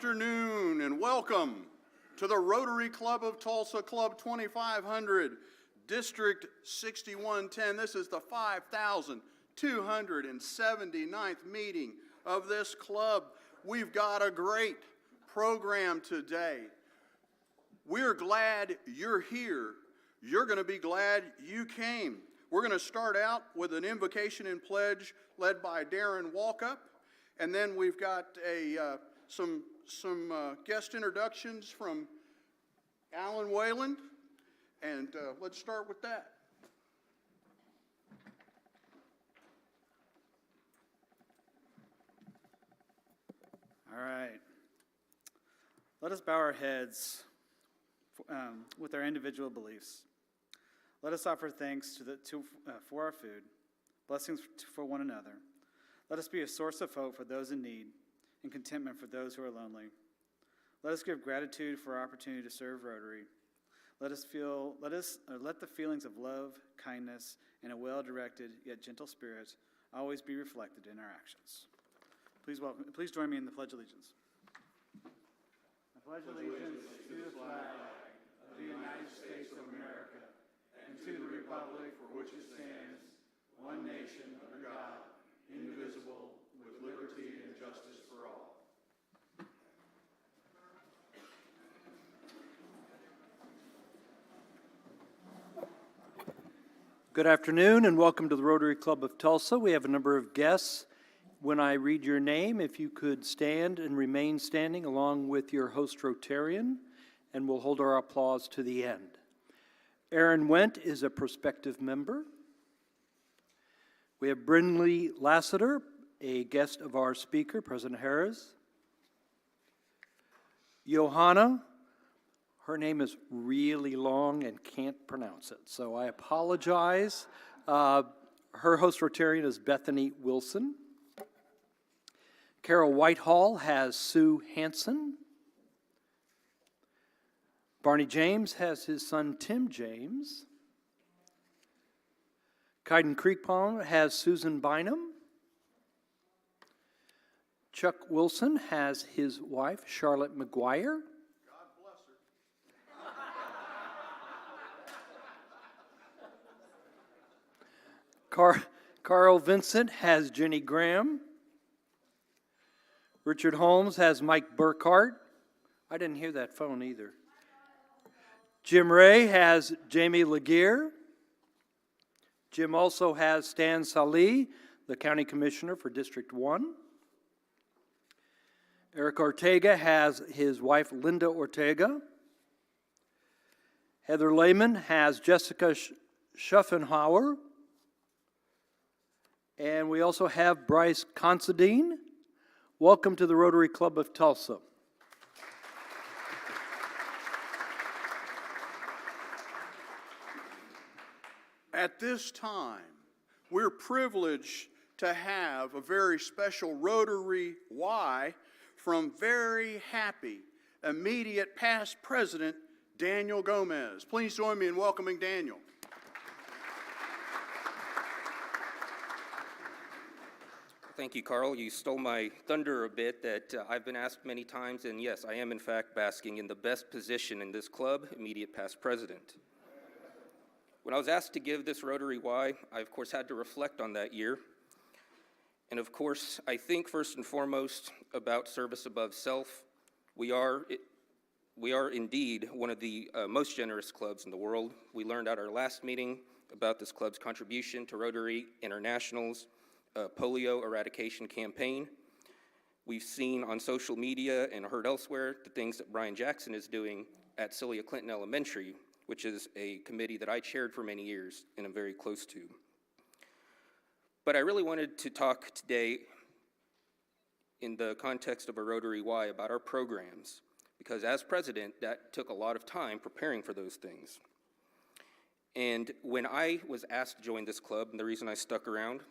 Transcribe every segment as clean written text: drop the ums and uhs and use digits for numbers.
afternoon and welcome to the Rotary Club of Tulsa, Club 2500, District 6110. This is the 5,279th meeting of this club. We've got a great program today. We're glad you're here. You're going to be glad you came. We're going to start out with an invocation and pledge led by Darren Walkup, and then we've got some guest introductions from Alan Wayland, and let's start with that. All right. Let us bow our heads with our individual beliefs. Let us offer thanks for our food, blessings for one another. Let us be a source of hope for those in need and contentment for those who are lonely. Let us give gratitude for our opportunity to serve Rotary. Let the feelings of love, kindness, and a well-directed yet gentle spirit always be reflected in our actions. Please join me in the Pledge of Allegiance. I pledge allegiance to the flag of the United States of America and to the republic for which it stands, one nation under God, indivisible, with liberty and justice for all. Good afternoon and welcome to the Rotary Club of Tulsa. We have a number of guests. When I read your name, if you could stand and remain standing along with your host Rotarian, and we'll hold our applause to the end. Aaron Wendt is a prospective member. We have Brindley Lassiter, a guest of our speaker, President Harris. Johanna, her name is really long and can't pronounce it, so I apologize. Her host Rotarian is Bethany Wilson. Carol Whitehall has Sue Hanson. Barney James has his son Tim James. Kyden Creekpalm has Susan Bynum. Chuck Wilson has his wife Charlotte McGuire. God bless her. Carl Vincent has Jenny Graham. Richard Holmes has Mike Burkhart. I didn't hear that phone either. Jim Ray has Jamie Laguerre. Jim also has Stan Salih, the County Commissioner for District 1. Eric Ortega has his wife Linda Ortega. Heather Lehman has Jessica Schuffenhauer. And we also have Bryce Considine. Welcome to the Rotary Club of Tulsa. At this time, we're privileged to have a very special Rotary Y from very happy, immediate past President Daniel Gomez. Please join me in welcoming Daniel. Thank you, Carl. You stole my thunder a bit that I've been asked many times, and yes, I am in fact basking in the best position in this club, immediate past president. When I was asked to give this Rotary Y, I of course had to reflect on that year. And of course, I think first and foremost about service above self. We are indeed one of the most generous clubs in the world. We learned at our last meeting about this club's contribution to Rotary International's polio eradication campaign. We've seen on social media and heard elsewhere the things that Brian Jackson is doing at Celia Clinton Elementary, which is a committee that I chaired for many years and am very close to. But I really wanted to talk today in the context of a Rotary Y about our programs, because as president, that took a lot of time preparing for those things. And when I was asked to join this club, and the reason I stuck around,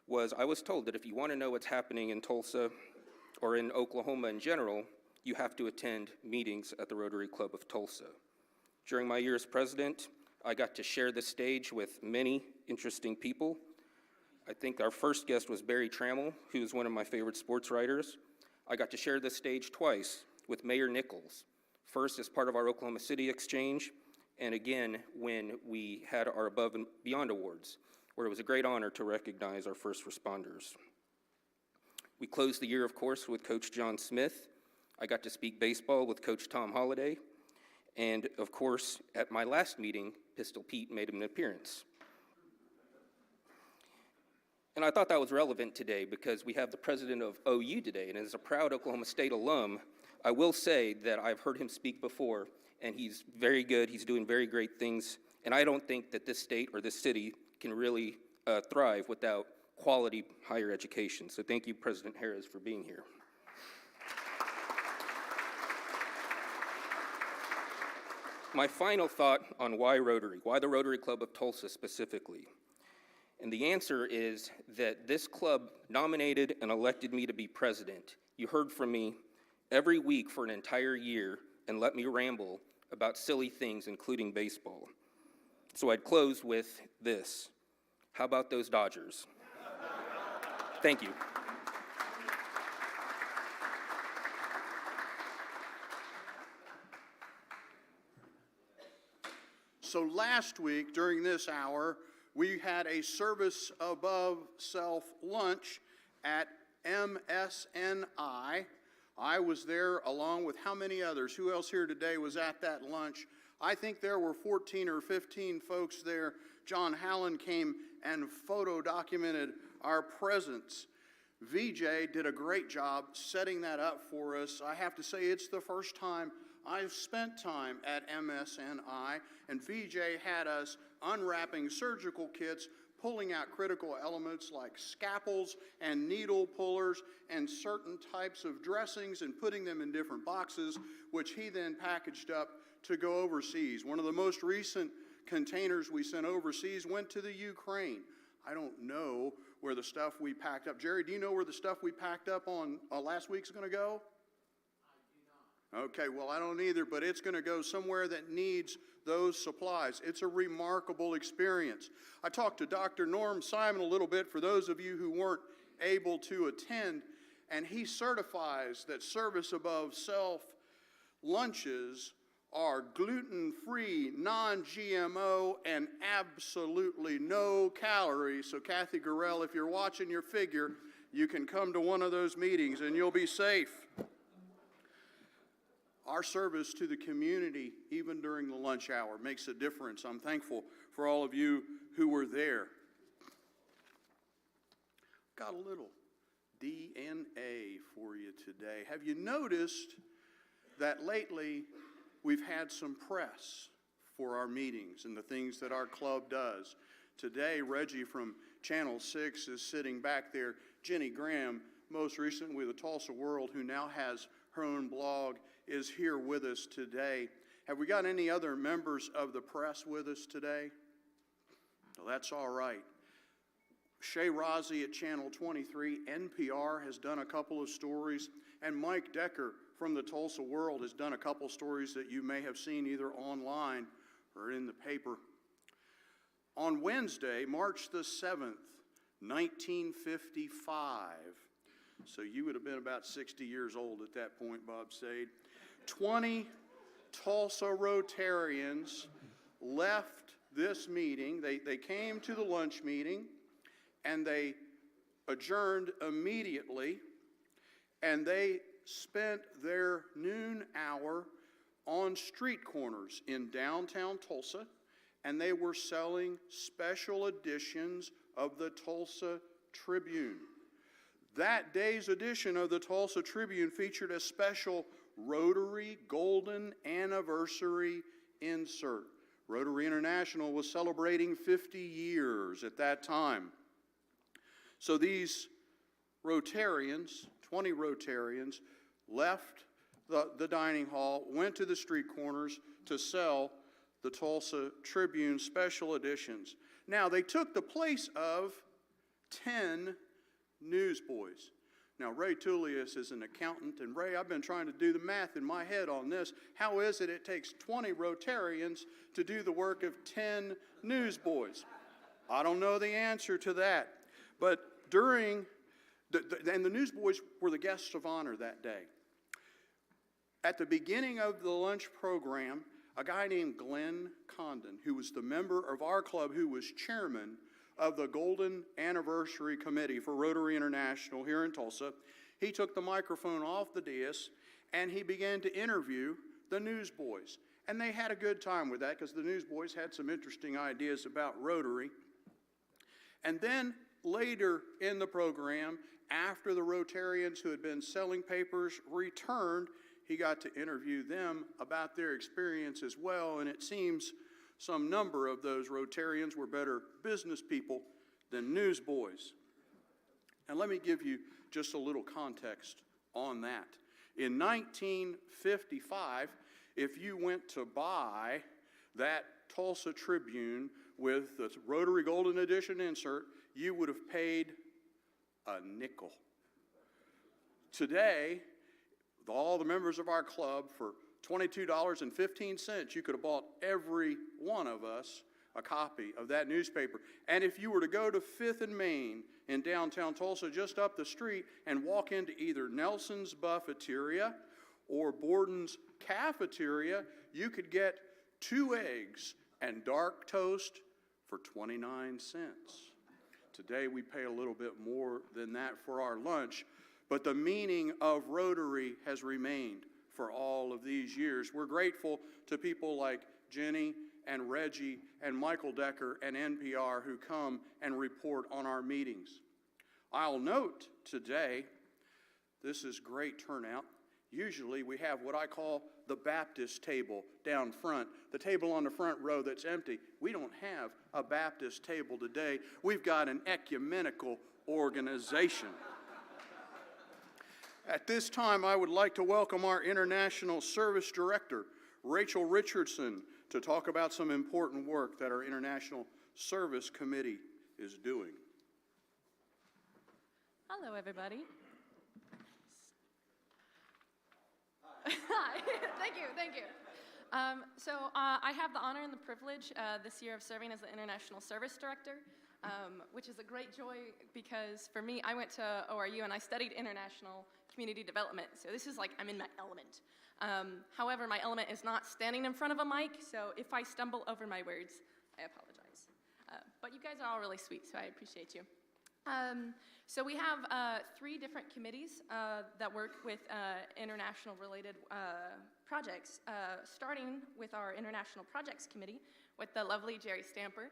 was I was told that if you want to know what's happening in Tulsa or in Oklahoma in general, you have to attend meetings at the Rotary Club of Tulsa. During my year as president, I got to share the stage with many interesting people. I think our first guest was Barry Trammell, who is one of my favorite sports writers. I got to share this stage twice with Mayor Nichols, first as part of our Oklahoma City exchange, and again when we had our Above and Beyond Awards, where it was a great honor to recognize our first responders. We closed the year, of course, with Coach John Smith. I got to speak baseball with Coach Tom Holliday, and of course, at my last meeting, Pistol Pete made an appearance. And I thought that was relevant today because we have the president of OU today, and as a proud Oklahoma State alum, I will say that I've heard him speak before, and he's very good, he's doing very great things, and I don't think that this state or this city can really thrive without quality higher education. So thank you, President Harris, for being here. My final thought on why Rotary, why the Rotary Club of Tulsa specifically. And the answer is that this club nominated and elected me to be president. You heard from me every week for an entire year and let me ramble about silly things, including baseball. So I'd close with this. How about those Dodgers? Thank you. So last week, during this hour, we had a service above self lunch at MSNI. I was there along with how many others? Who else here today was at that lunch? I think there were 14 or 15 folks there. John Hallen came and photo documented our presence. VJ did a great job setting that up for us. I have to say it's the first time I've spent time at MSNI, and VJ had us unwrapping surgical kits, pulling out critical elements like scalpels and needle pullers and certain types of dressings and putting them in different boxes, which he then packaged up to go overseas. One of the most recent containers we sent overseas went to the Ukraine. I don't know where the stuff we packed up. Jerry, do you know where the stuff we packed up on last week's going to go? Okay, well, I don't either, but it's going to go somewhere that needs those supplies. It's a remarkable experience. I talked to Dr. Norm Simon a little bit for those of you who weren't able to attend, and he certifies that service above self lunches are gluten-free, non-GMO, and absolutely no calories. So Kathy Gurrell, if you're watching your figure, you can come to one of those meetings and you'll be safe. Our service to the community, even during the lunch hour, makes a difference. I'm thankful for all of you who were there. Got a little DNA for you today. Have you noticed that lately we've had some press for our meetings and the things that our club does? Today, Reggie from Channel 6 is sitting back there. Jenny Graham, most recently with the Tulsa World, who now has her own blog, is here with us today. Have we got any other members of the press with us today? Well, that's all right. Shay Rozzi at Channel 23, NPR, has done a couple of stories, and Mike Decker from the Tulsa World has done a couple stories that you may have seen either online or in the paper. On Wednesday, March the 7th, 1955, so you would have been about 60 years old at that point, Bob Sade, 20 Tulsa Rotarians left this meeting. They came to the lunch meeting, and they adjourned immediately, and they spent their noon hour on street corners in downtown Tulsa, and they were selling special editions of the Tulsa Tribune. That day's edition of the Tulsa Tribune featured a special Rotary Golden Anniversary insert. Rotary International was celebrating 50 years at that time. So these Rotarians, 20 Rotarians, left the dining hall, went to the street corners to sell the Tulsa Tribune special editions. Now, they took the place of 10 newsboys. Now, Ray Tullius is an accountant, and Ray, I've been trying to do the math in my head on this. How is it takes 20 Rotarians to do the work of 10 newsboys? I don't know the answer to that. But during And the Newsboys were the guests of honor that day. At the beginning of the lunch program, a guy named Glenn Condon, who was the member of our club who was chairman of the Golden Anniversary Committee for Rotary International here in Tulsa, he took the microphone off the dais and he began to interview the Newsboys. And they had a good time with that because the Newsboys had some interesting ideas about Rotary. And then later in the program, after the Rotarians who had been selling papers returned, he got to interview them about their experience as well, and it seems some number of those Rotarians were better business people than newsboys. And let me give you just a little context on that. In 1955, if you went to buy that Tulsa Tribune with the Rotary Golden Edition insert, you would have paid a nickel. Today, with all the members of our club, for $22.15, you could have bought every one of us a copy of that newspaper. And if you were to go to 5th and Main in downtown Tulsa, just up the street, and walk into either Nelson's Buffeteria or Borden's Cafeteria, you could get 2 eggs and dark toast for 29 cents. Today we pay a little bit more than that for our lunch, but the meaning of Rotary has remained for all of these years. We're grateful to people like Jenny and Reggie and Michael Decker and NPR who come and report on our meetings. I'll note today, this is great turnout. Usually we have what I call the Baptist table down front, the table on the front row that's empty. We don't have a Baptist table today. We've got an ecumenical organization. At this time, I would like to welcome our International Service Director, Rachel Richardson, to talk about some important work that our International Service Committee is doing. Hello, everybody. Hi, thank you. I have the honor and the privilege this year of serving as the International Service Director, which is a great joy because for me, I went to ORU and I studied international community development. So this is like I'm in my element. However, my element is not standing in front of a mic, so if I stumble over my words, I apologize. But you guys are all really sweet, so I appreciate you. So we have 3 different committees that work with international related projects, starting with our International Projects Committee with the lovely Jerry Stamper,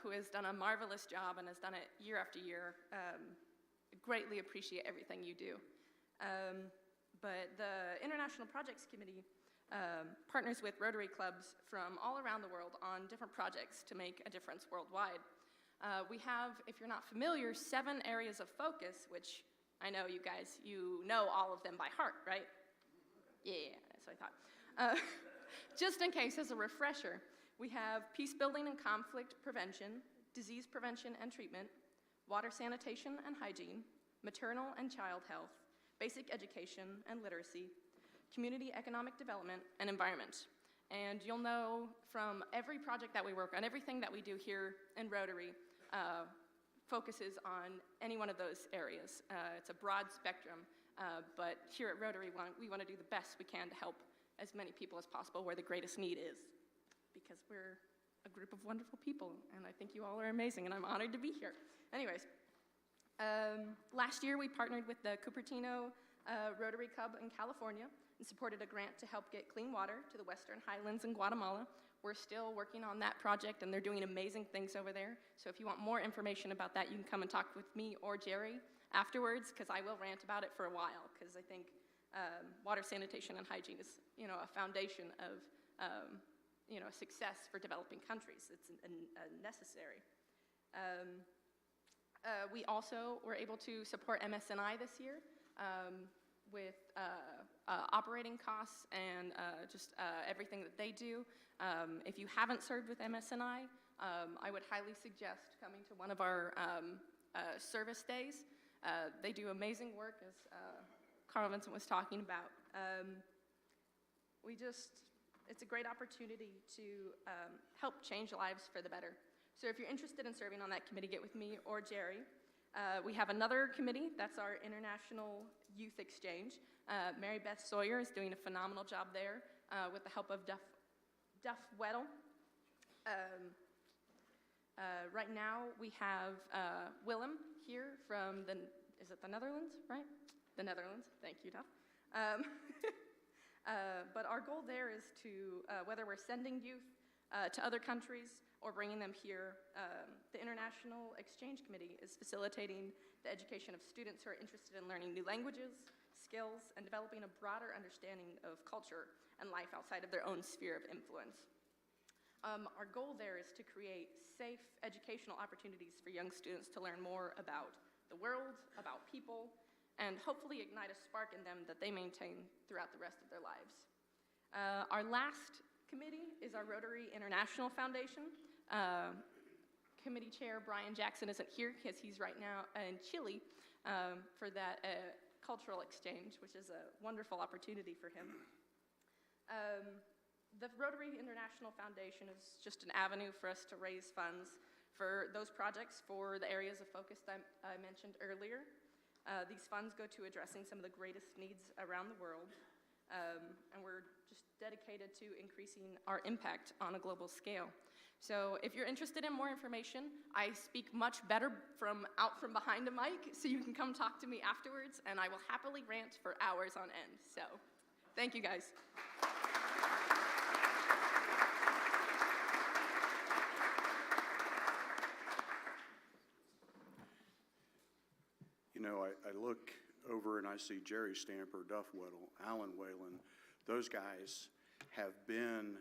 who has done a marvelous job and has done it year after year. Greatly appreciate everything you do. But the International Projects Committee partners with Rotary clubs from all around the world on different projects to make a difference worldwide. We have, if you're not familiar, 7 areas of focus, which I know you guys, you know all of them by heart, right? Yeah, that's what I thought. Just in case, as a refresher, we have peace building and conflict prevention, disease prevention and treatment, water sanitation and hygiene, maternal and child health, basic education and literacy, community economic development, and environment. And you'll know from every project that we work on, everything that we do here in Rotary focuses on any one of those areas. It's a broad spectrum, but here at Rotary, we want to do the best we can to help as many people as possible where the greatest need is, because we're a group of wonderful people, and I think you all are amazing, and I'm honored to be here. Anyways, last year we partnered with the Cupertino Rotary Club in California and supported a grant to help get clean water to the Western Highlands in Guatemala. We're still working on that project, and they're doing amazing things over there. So if you want more information about that, you can come and talk with me or Jerry afterwards, because I will rant about it for a while, because I think water sanitation and hygiene is, a foundation of, success for developing countries. It's necessary. We also were able to support MSNI this year with operating costs and just everything that they do. If you haven't served with MSNI, I would highly suggest coming to one of our service days. They do amazing work, as Carl Vincent was talking about. It's a great opportunity to help change lives for the better. So if you're interested in serving on that committee, get with me or Jerry. We have another committee, that's our International Youth Exchange. Mary Beth Sawyer is doing a phenomenal job there with the help of Duff Weddle. Right now, we have Willem here from is it the Netherlands, right? The Netherlands, thank you, Duff. But our goal there is to, whether we're sending youth to other countries or bringing them here, the International Exchange Committee is facilitating the education of students who are interested in learning new languages, skills, and developing a broader understanding of culture and life outside of their own sphere of influence. Our goal there is to create safe educational opportunities for young students to learn more about the world, about people, and hopefully ignite a spark in them that they maintain throughout the rest of their lives. Our last committee is our Rotary International Foundation. Committee Chair Brian Jackson isn't here because he's right now in Chile for that cultural exchange, which is a wonderful opportunity for him. The Rotary International Foundation is just an avenue for us to raise funds for those projects for the areas of focus that I mentioned earlier. These funds go to addressing some of the greatest needs around the world, and we're just dedicated to increasing our impact on a global scale. So if you're interested in more information, I speak much better out from behind a mic, so you can come talk to me afterwards, and I will happily rant for hours on end. So thank you, guys. You know, I look over and I see Jerry Stamper, Duff Weddle, Alan Whalen. Those guys have been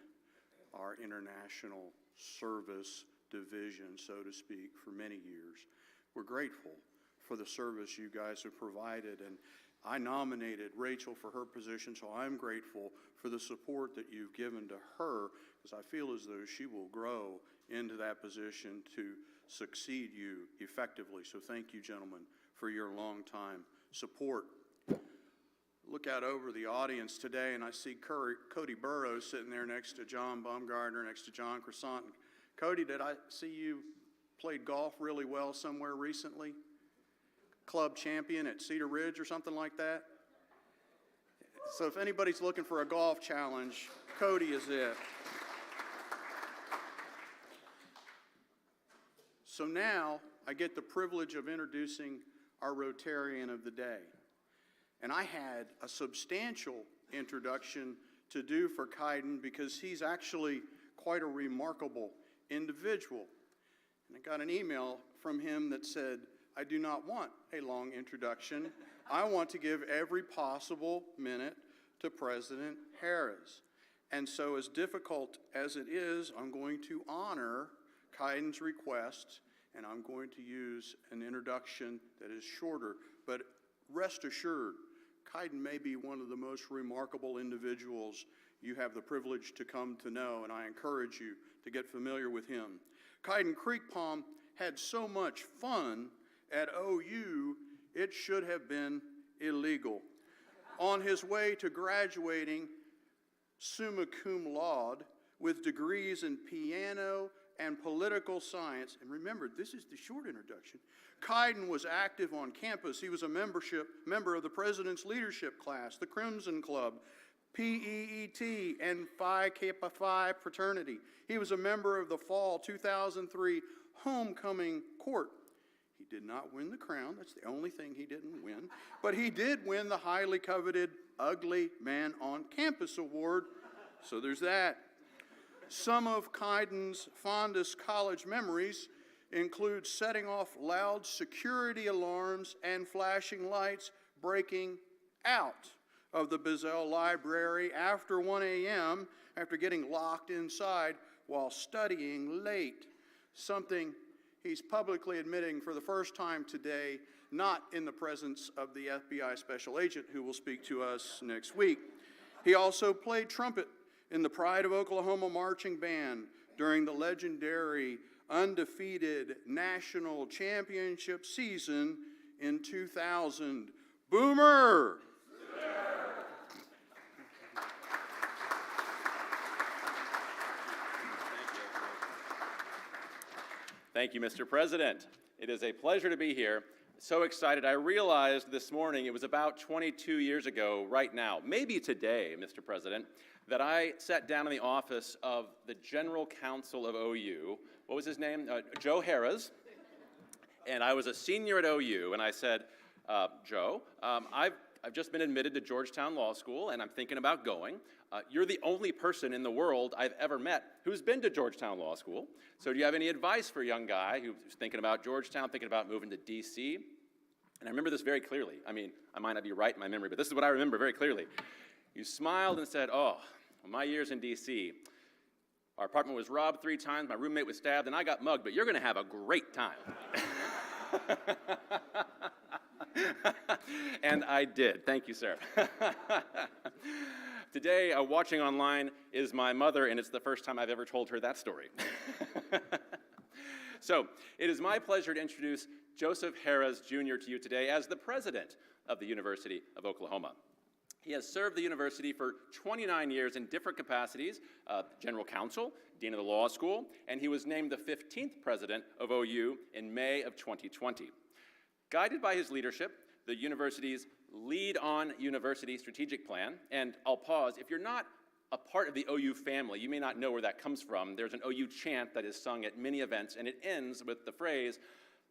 our international service division, so to speak, for many years. We're grateful for the service you guys have provided, and I nominated Rachel for her position, so I'm grateful for the support that you've given to her, because I feel as though she will grow into that position to succeed you effectively. So thank you, gentlemen, for your long time support. Look out over the audience today, and I see Cody Burrows sitting there next to John Baumgartner, next to John Croissant. Cody, did I see you played golf really well somewhere recently? Club champion at Cedar Ridge or something like that? So if anybody's looking for a golf challenge, Cody is it. So now I get the privilege of introducing our Rotarian of the day. And I had a substantial introduction to do for Kaiden because he's actually quite a remarkable individual. And I got an email from him that said, I do not want a long introduction. I want to give every possible minute to President Harris. And so as difficult as it is, I'm going to honor Kaiden's request, and I'm going to use an introduction that is shorter. But rest assured, Kaiden may be one of the most remarkable individuals you have the privilege to come to know, and I encourage you to get familiar with him. Kaiden Creekpalm had so much fun at OU, it should have been illegal. On his way to graduating summa cum laude with degrees in piano and political science, and remember, this is the short introduction, Kaiden was active on campus. He was a member of the President's Leadership Class, the Crimson Club, PEET, and Phi Kappa Phi fraternity. He was a member of the Fall 2003 Homecoming Court. He did not win the crown. That's the only thing he didn't win. But he did win the highly coveted Ugly Man on Campus Award, so there's that. Some of Kaiden's fondest college memories include setting off loud security alarms and flashing lights breaking out of the Bizzell Library after 1 a.m. after getting locked inside while studying late, something he's publicly admitting for the first time today, not in the presence of the FBI special agent who will speak to us next week. He also played trumpet in the Pride of Oklahoma Marching Band during the legendary undefeated national championship season in 2000. Boomer! Thank you, Mr. President. It is a pleasure to be here So excited. I realized this morning, it was about 22 years ago, right now, maybe today, Mr. President, that I sat down in the office of the General Counsel of OU. What was his name? Joe Harris. And I was a senior at OU, and I said, Joe, I've just been admitted to Georgetown Law School, and I'm thinking about going. You're the only person in the world I've ever met who's been to Georgetown Law School. So do you have any advice for a young guy who's thinking about Georgetown, thinking about moving to D.C.? And I remember this very clearly. I mean, I might not be right in my memory, but this is what I remember very clearly. You smiled and said, oh, well, my years in D.C., our apartment was robbed 3 times, my roommate was stabbed, and I got mugged, but you're going to have a great time. And I did. Thank you, sir. Today, watching online is my mother, and it's the first time I've ever told her that story. So, it is my pleasure to introduce Joseph Harris, Jr. to you today as the president of the University of Oklahoma. He has served the university for 29 years in different capacities, general counsel, dean of the law school, and he was named the 15th president of OU in May of 2020. Guided by his leadership, the university's Lead On University strategic plan, and I'll pause, if you're not a part of the OU family, you may not know where that comes from. There's an OU chant that is sung at many events, and it ends with the phrase,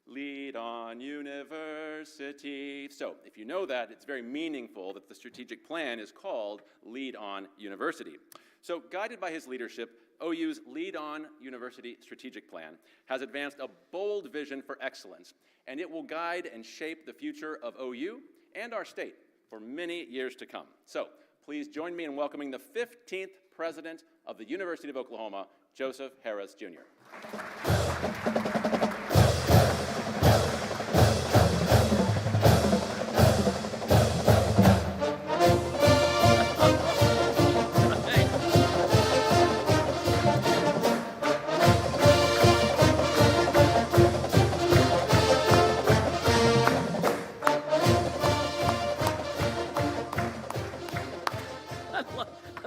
Lead On University. So if you know that, it's very meaningful that the strategic plan is called Lead On University. So guided by his leadership, OU's Lead On University strategic plan has advanced a bold vision for excellence, and it will guide and shape the future of OU and our state for many years to come. So please join me in welcoming the 15th president of the University of Oklahoma, Joseph Harris, Jr.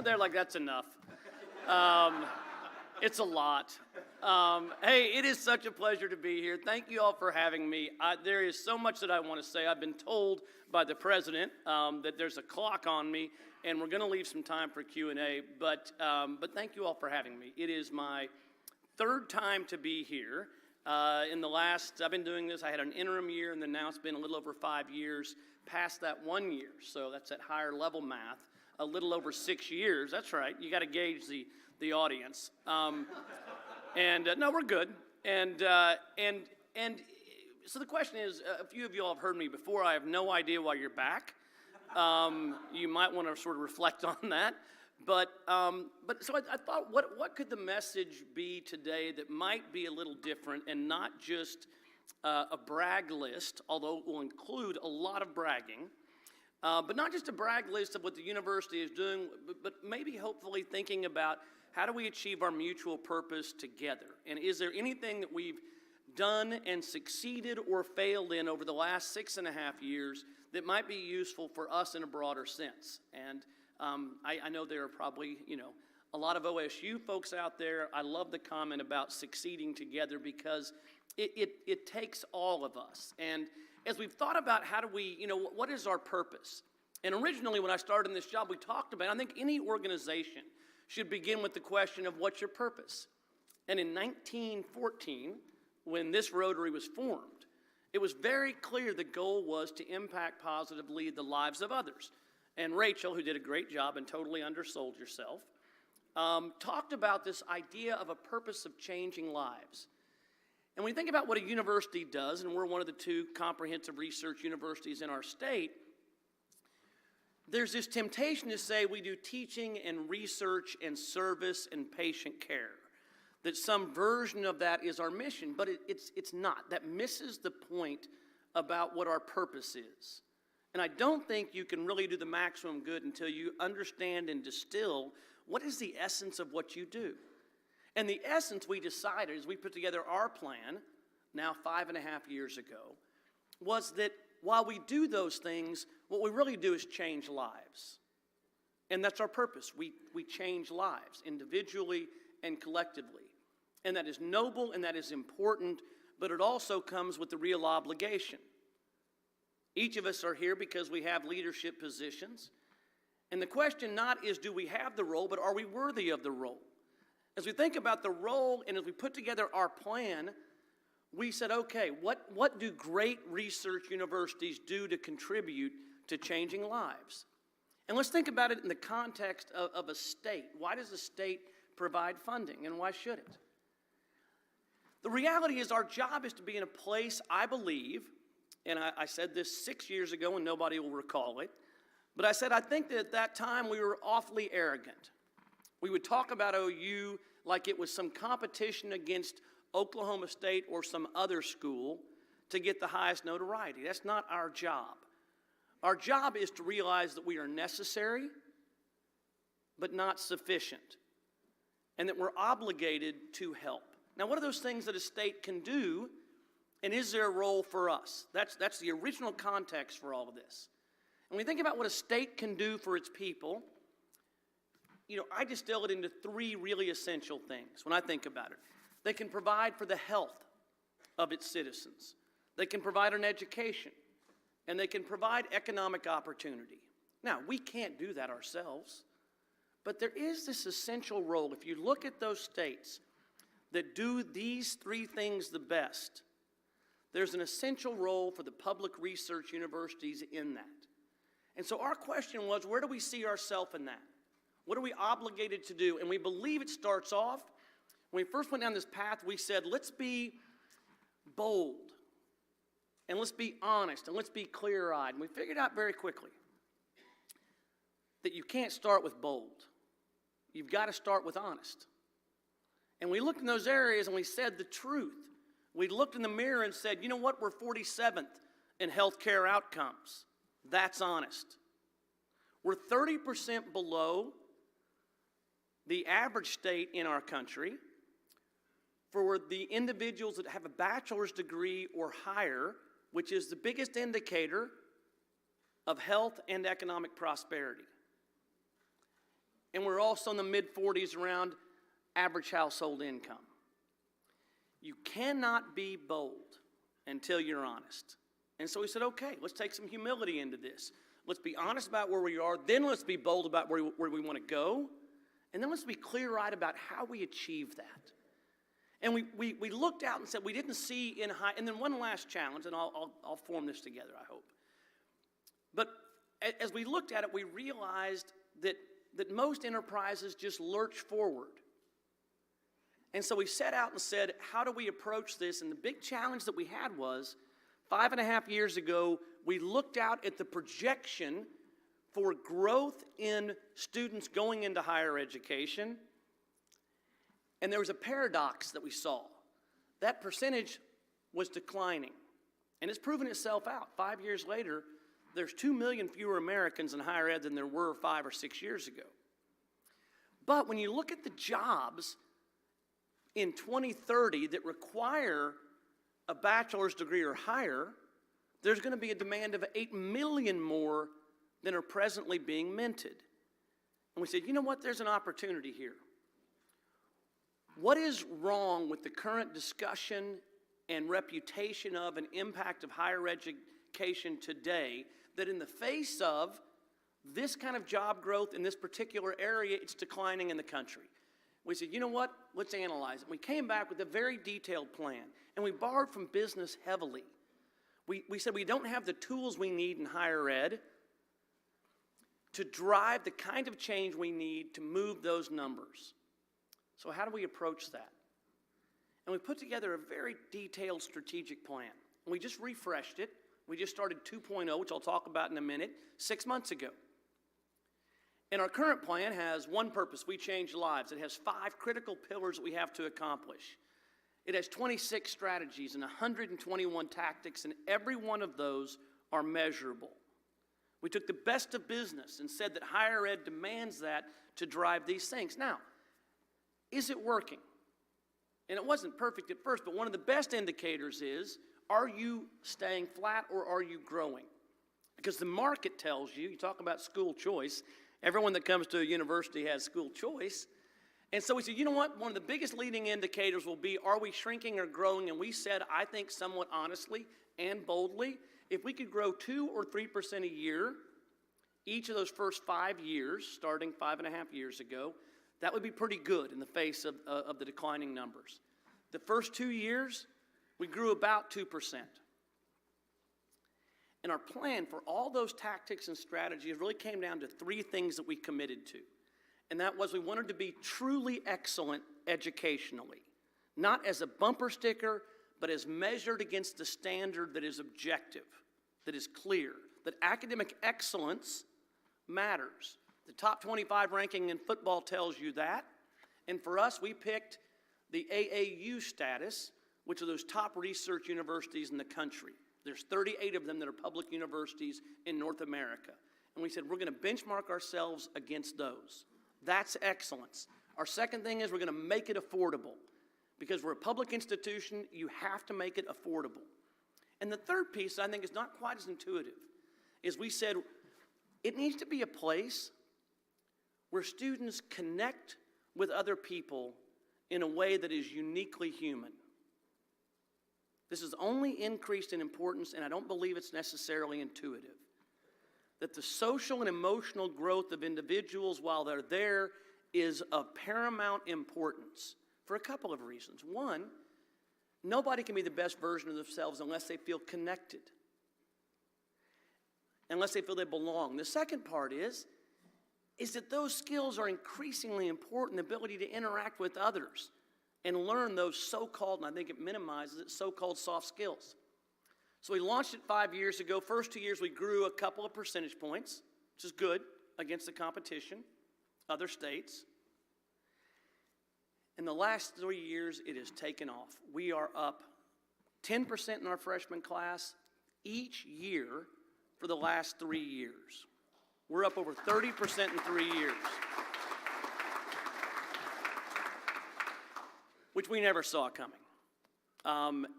They're like, that's enough. It's a lot. Hey, it is such a pleasure to be here. Thank you all for having me. There is so much that I want to say. I've been told by the president that there's a clock on me, and we're going to leave some time for Q&A, but thank you all for having me. It is my 3rd time to be here. I've been doing this, I had an interim year, and then now it's been a little over 5 years past that 1 year, so that's at higher level math. A little over 6 years. That's right. You got to gauge the audience. No, we're good. And so the question is, a few of you all have heard me before. I have no idea why you're back. You might want to sort of reflect on that. But so I thought, what could the message be today that might be a little different and not just a brag list, although it will include a lot of bragging. But not just a brag list of what the university is doing, but maybe hopefully thinking about how do we achieve our mutual purpose together? And is there anything that we've done and succeeded or failed in over the last 6.5 years that might be useful for us in a broader sense? And I know there are probably, a lot of OSU folks out there. I love the comment about succeeding together because it takes all of us. And as we've thought about how do we, what is our purpose? And originally when I started in this job, we talked about, I think any organization should begin with the question of what's your purpose? And in 1914, when this Rotary was formed, it was very clear the goal was to impact positively the lives of others. And Rachel, who did a great job and totally undersold yourself, talked about this idea of a purpose of changing lives. And when you think about what a university does, and we're one of the 2 comprehensive research universities in our state, there's this temptation to say we do teaching and research and service and patient care, that some version of that is our mission, but it's not. That misses the point about what our purpose is. And I don't think you can really do the maximum good until you understand and distill what is the essence of what you do. And the essence we decided as we put together our plan, now 5.5 years ago, was that while we do those things, what we really do is change lives. And that's our purpose. We change lives individually and collectively. And that is noble and that is important, but it also comes with the real obligation. Each of us are here because we have leadership positions. And the question not is, do we have the role, but are we worthy of the role? As we think about the role and as we put together our plan, we said, okay, what do great research universities do to contribute to changing lives? And let's think about it in the context of a state. Why does a state provide funding, and why should it? The reality is our job is to be in a place, I believe, and I said this 6 years ago and nobody will recall it, but I said I think that at that time we were awfully arrogant. We would talk about OU like it was some competition against Oklahoma State or some other school to get the highest notoriety. That's not our job. Our job is to realize that we are necessary, but not sufficient, and that we're obligated to help. Now, what are those things that a state can do, and is there a role for us? That's the original context for all of this. And when we think about what a state can do for its people, I distill it into three really essential things when I think about it. They can provide for the health of its citizens. They can provide an education, and they can provide economic opportunity. Now, we can't do that ourselves, but there is this essential role. If you look at those states that do these three things the best, there's an essential role for the public research universities in that. And so our question was, where do we see ourselves in that? What are we obligated to do? And we believe it starts off, when we first went down this path, we said, let's be bold, and let's be honest, and let's be clear-eyed. And we figured out very quickly that you can't start with bold. You've got to start with honest. And we looked in those areas and we said the truth. We looked in the mirror and said, you know what, we're 47th in healthcare outcomes. That's honest. We're 30% below the average state in our country for the individuals that have a bachelor's degree or higher, which is the biggest indicator of health and economic prosperity. And we're also in the mid-40s around average household income. You cannot be bold until you're honest. And so we said, okay, let's take some humility into this. Let's be honest about where we are, then let's be bold about where we want to go, and then let's be clear-eyed about how we achieve that. And we looked out and said we didn't see in high, and then one last challenge, and I'll form this together, I hope. But as we looked at it, we realized that most enterprises just lurch forward. And so we set out and said, how do we approach this? And the big challenge that we had was, 5.5 years ago, we looked out at the projection for growth in students going into higher education, and there was a paradox that we saw. That percentage was declining, and it's proven itself out. 5 years later, there's 2 million fewer Americans in higher ed than there were 5 or 6 years ago. But when you look at the jobs in 2030 that require a bachelor's degree or higher, there's going to be a demand of 8 million more than are presently being minted. And we said, you know what, there's an opportunity here. What is wrong with the current discussion and reputation of and impact of higher education today that in the face of this kind of job growth in this particular area, it's declining in the country? We said, you know what, let's analyze it. We came back with a very detailed plan, and we borrowed from business heavily. We said we don't have the tools we need in higher ed to drive the kind of change we need to move those numbers. So how do we approach that? And we put together a very detailed strategic plan. And we just refreshed it. We just started 2.0, which I'll talk about in a minute, 6 months ago. And our current plan has one purpose: we change lives. It has 5 critical pillars that we have to accomplish. It has 26 strategies and 121 tactics, and every one of those are measurable. We took the best of business and said that higher ed demands that to drive these things. Now, is it working? And it wasn't perfect at first, but one of the best indicators is, are you staying flat or are you growing? Because the market tells you, you talk about school choice, everyone that comes to a university has school choice. And so we said, you know what, one of the biggest leading indicators will be, are we shrinking or growing? And we said, I think somewhat honestly and boldly, if we could grow 2 or 3% a year, each of those first 5 years, starting 5.5 years ago, that would be pretty good in the face of the declining numbers. The first 2 years, we grew about 2%. And our plan for all those tactics and strategies really came down to 3 things that we committed to. And that was we wanted to be truly excellent educationally, not as a bumper sticker, but as measured against the standard that is objective, that is clear, that academic excellence matters. The top 25 ranking in football tells you that. And for us, we picked the AAU status, which are those top research universities in the country. There's 38 of them that are public universities in North America. And we said, we're going to benchmark ourselves against those. That's excellence. Our second thing is we're going to make it affordable. Because we're a public institution, you have to make it affordable. And the third piece, I think, is not quite as intuitive, is we said it needs to be a place where students connect with other people in a way that is uniquely human. This is only increased in importance, and I don't believe it's necessarily intuitive. That the social and emotional growth of individuals while they're there is of paramount importance for a couple of reasons. One, nobody can be the best version of themselves unless they feel connected, unless they feel they belong. The second part is that those skills are increasingly important, the ability to interact with others and learn those so-called, and I think it minimizes it, so-called soft skills. So we launched it 5 years ago. First 2 years, we grew a couple of percentage points, which is good against the competition, other states. In the last 3 years, it has taken off. We are up 10% in our freshman class each year for the last 3 years. We're up over 30% in 3 years, which we never saw coming.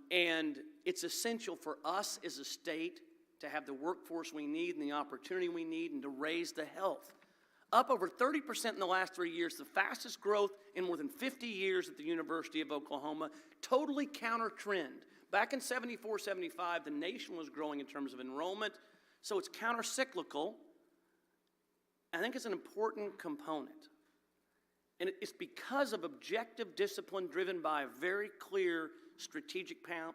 And it's essential for us as a state to have the workforce we need and the opportunity we need and to raise the health. Up over 30% in the last 3 years, the fastest growth in more than 50 years at the University of Oklahoma, totally counter trend. Back in 74, 75, the nation was growing in terms of enrollment, so it's counter-cyclical. I think it's an important component. And it's because of objective discipline driven by a very clear strategic plan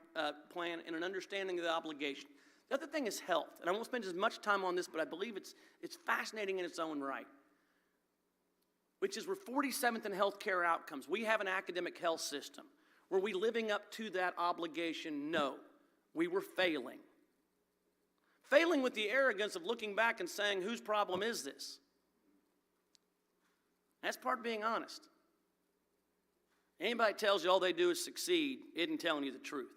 and an understanding of the obligation. The other thing is health, and I won't spend as much time on this, but I believe it's fascinating in its own right, which is we're 47th in healthcare outcomes. We have an academic health system. Were we living up to that obligation? No. We were failing. Failing with the arrogance of looking back and saying, whose problem is this? That's part of being honest. Anybody tells you all they do is succeed isn't telling you the truth.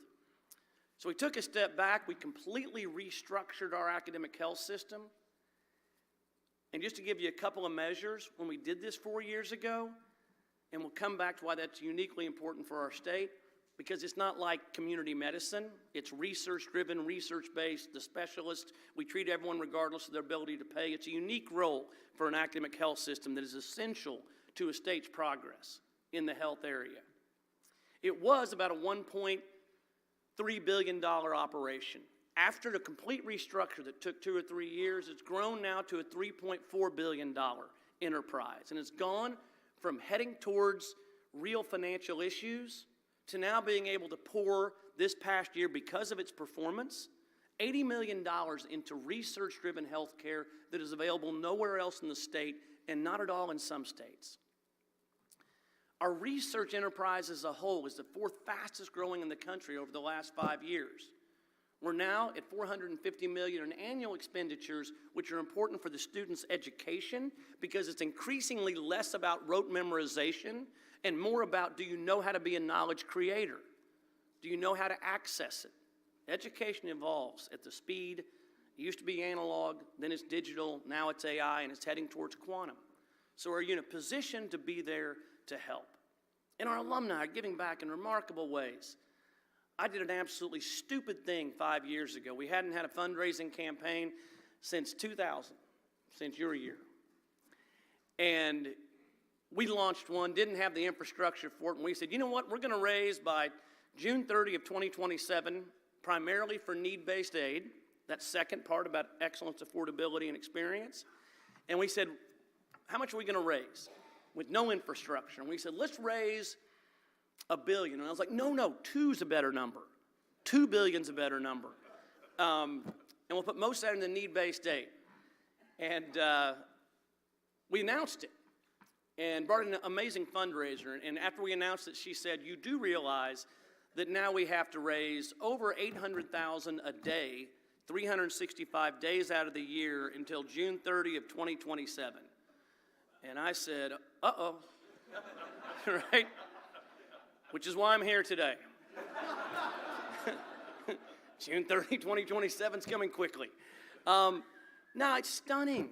So we took a step back. We completely restructured our academic health system. And just to give you a couple of measures, when we did this 4 years ago, and we'll come back to why that's uniquely important for our state, because it's not like community medicine. It's research-driven, research-based. The specialists, we treat everyone regardless of their ability to pay. It's a unique role for an academic health system that is essential to a state's progress in the health area. It was about a $1.3 billion operation. After the complete restructure that took 2 or 3 years, it's grown now to a $3.4 billion enterprise. And it's gone from heading towards real financial issues to now being able to pour this past year, because of its performance, $80 million into research-driven health care that is available nowhere else in the state and not at all in some states. Our research enterprise as a whole is the 4th fastest growing in the country over the last 5 years. We're now at $450 million in annual expenditures, which are important for the student's education because it's increasingly less about rote memorization and more about, do you know how to be a knowledge creator? Do you know how to access it? Education evolves at the speed. It used to be analog, then it's digital, now it's AI, and it's heading towards quantum. So we're in a position to be there to help. And our alumni are giving back in remarkable ways. I did an absolutely stupid thing 5 years ago. We hadn't had a fundraising campaign since 2000, since your year. And we launched one, didn't have the infrastructure for it, and we said, you know what, we're going to raise by June 30 of 2027, primarily for need-based aid, that second part about excellence, affordability, and experience. And we said, how much are we going to raise with no infrastructure? And we said, let's raise $1 billion. And I was like, no, two's a better number. $2 billion's a better number. And we'll put most of that in the need-based aid. And we announced it and brought in an amazing fundraiser. And after we announced it, she said, you do realize that now we have to raise over $800,000 a day, 365 days out of the year until June 30 of 2027. And I said, uh-oh, right? Which is why I'm here today. June 30, 2027 is coming quickly. No, it's stunning.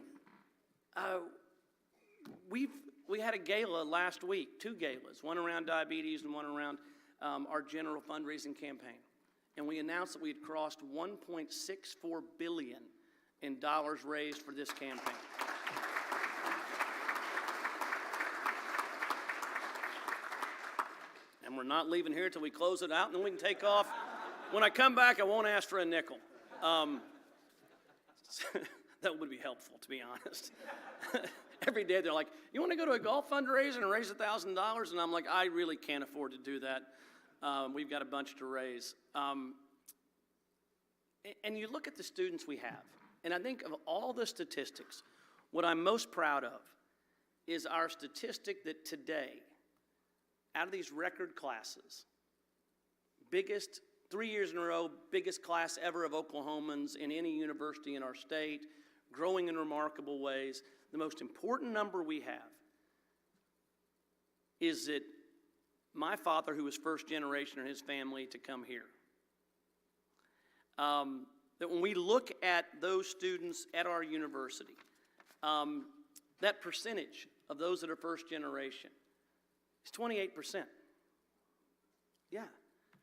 We had a gala last week, 2 galas, one around diabetes and one around our general fundraising campaign. And we announced that we had crossed $1.64 billion in dollars raised for this campaign. And we're not leaving here till we close it out, and then we can take off. When I come back, I won't ask for a nickel. That would be helpful, to be honest. Every day they're like, you want to go to a golf fundraiser and raise $1,000? And I'm like, I really can't afford to do that. We've got a bunch to raise. And you look at the students we have, and I think of all the statistics, what I'm most proud of is our statistic that today, out of these record classes, biggest, 3 years in a row, biggest class ever of Oklahomans in any university in our state, growing in remarkable ways. The most important number we have is that my father, who was first generation in his family to come here, that when we look at those students at our university, that percentage of those that are first generation is 28%. Yeah.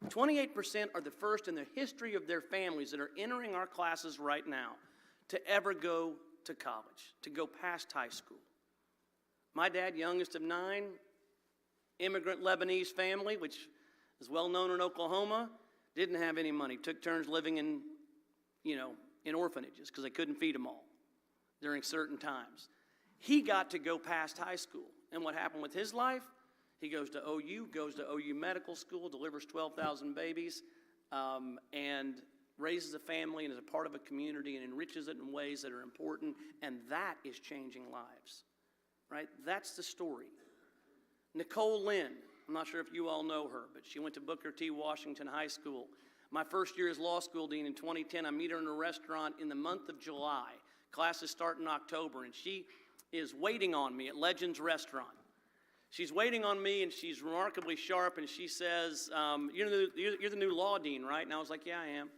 28% are the first in the history of their families that are entering our classes right now to ever go to college, to go past high school. My dad, youngest of 9, immigrant Lebanese family, which is well known in Oklahoma, didn't have any money, took turns living in orphanages because they couldn't feed them all during certain times. He got to go past high school. And what happened with his life? He goes to OU Medical School, delivers 12,000 babies, and raises a family and is a part of a community and enriches it in ways that are important, and that is changing lives, right? That's the story. Nicole Lynn, I'm not sure if you all know her, but she went to Booker T. Washington High School. My first year as law school dean in 2010, I meet her in a restaurant in the month of July. Classes start in October, and she is waiting on me at Legends Restaurant. She's waiting on me, and she's remarkably sharp, and she says, you're the new law dean, right? And I was like, yeah, I am.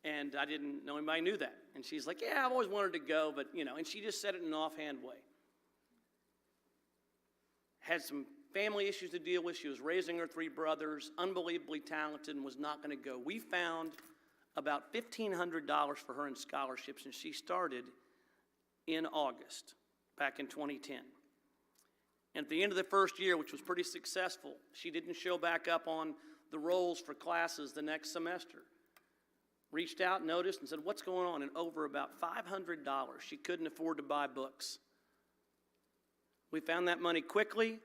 And I didn't know anybody knew that. And she's like, yeah, I've always wanted to go, but, and she just said it in an offhand way. Had some family issues to deal with. She was raising her 3 brothers, unbelievably talented, and was not going to go. We found about $1,500 for her in scholarships, and she started in August, back in 2010. And at the end of the first year, which was pretty successful, she didn't show back up on the rolls for classes the next semester. Reached out, noticed, and said, what's going on? And over about $500, she couldn't afford to buy books. We found that money quickly,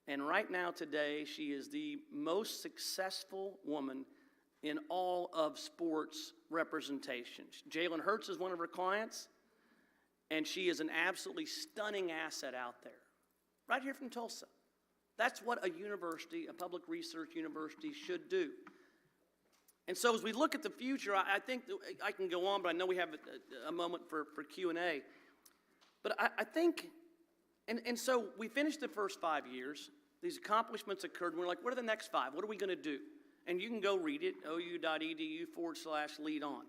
and right now today, she is the most successful woman in all of sports representation. Jalen Hurts is one of her clients, and she is an absolutely stunning asset out there. Right here from Tulsa. That's what a university, a public research university, should do. And so as we look at the future, I think that I can go on, but I know we have a moment for Q&A. But I think, and so we finished the first 5 years. These accomplishments occurred, and we're like, what are the next 5? What are we going to do? And you can go read it, ou.edu/lead on.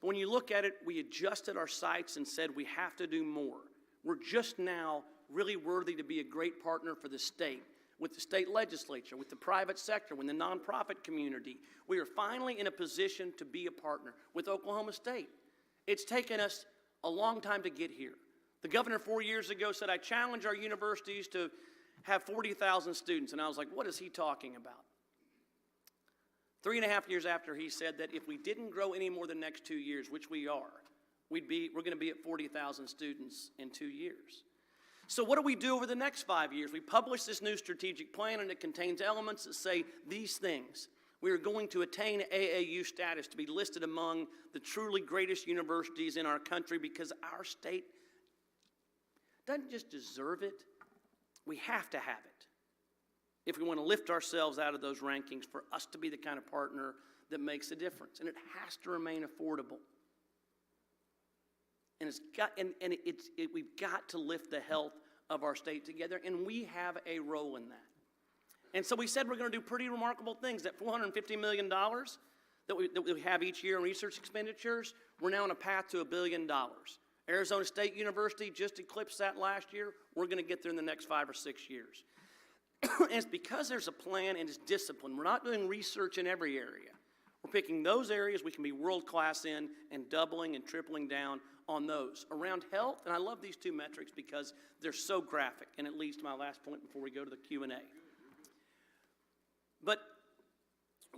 But when you look at it, we adjusted our sights and said we have to do more. We're just now really worthy to be a great partner for the state, with the state legislature, with the private sector, with the nonprofit community. We are finally in a position to be a partner with Oklahoma State. It's taken us a long time to get here. The governor 4 years ago said, I challenge our universities to have 40,000 students. And I was like, what is he talking about? 3.5 years after he said that if we didn't grow any more the next 2 years, which we are, we're going to be at 40,000 students in 2 years. So what do we do over the next 5 years? We publish this new strategic plan, and it contains elements that say these things. We are going to attain AAU status, to be listed among the truly greatest universities in our country, because our state doesn't just deserve it, we have to have it. If we want to lift ourselves out of those rankings, for us to be the kind of partner that makes a difference. And it has to remain affordable. And we've got to lift the health of our state together, and we have a role in that. And so we said we're going to do pretty remarkable things. That $450 million that we have each year in research expenditures, we're now on a path to $1 billion. Arizona State University just eclipsed that last year. We're going to get there in the next 5 or 6 years. And it's because there's a plan and it's discipline. We're not doing research in every area. We're picking those areas we can be world-class in and doubling and tripling down on those. Around health, and I love these two metrics because they're so graphic, and it leads to my last point before we go to the Q&A. But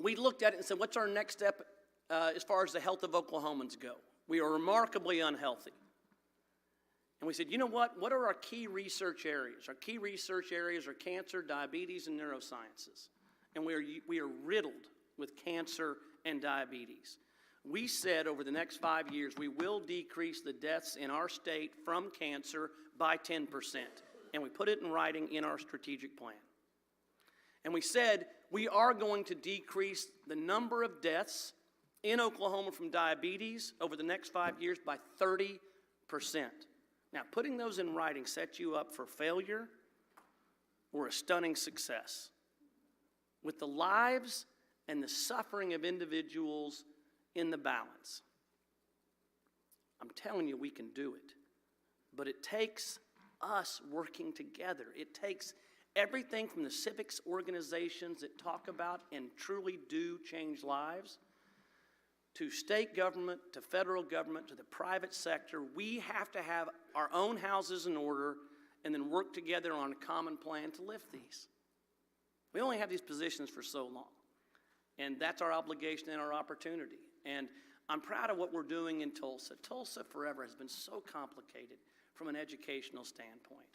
we looked at it and said, what's our next step as far as the health of Oklahomans go? We are remarkably unhealthy. And we said, you know what? What are our key research areas? Our key research areas are cancer, diabetes, and neurosciences. And we are riddled with cancer and diabetes. We said over the next 5 years, we will decrease the deaths in our state from cancer by 10%. And we put it in writing in our strategic plan. And we said we are going to decrease the number of deaths in Oklahoma from diabetes over the next 5 years by 30%. Now, putting those in writing sets you up for failure or a stunning success. With the lives and the suffering of individuals in the balance. I'm telling you, we can do it. But it takes us working together. It takes everything from the civics organizations that talk about and truly do change lives, to state government, to federal government, to the private sector. We have to have our own houses in order and then work together on a common plan to lift these. We only have these positions for so long. And that's our obligation and our opportunity. And I'm proud of what we're doing in Tulsa. Tulsa forever has been so complicated from an educational standpoint.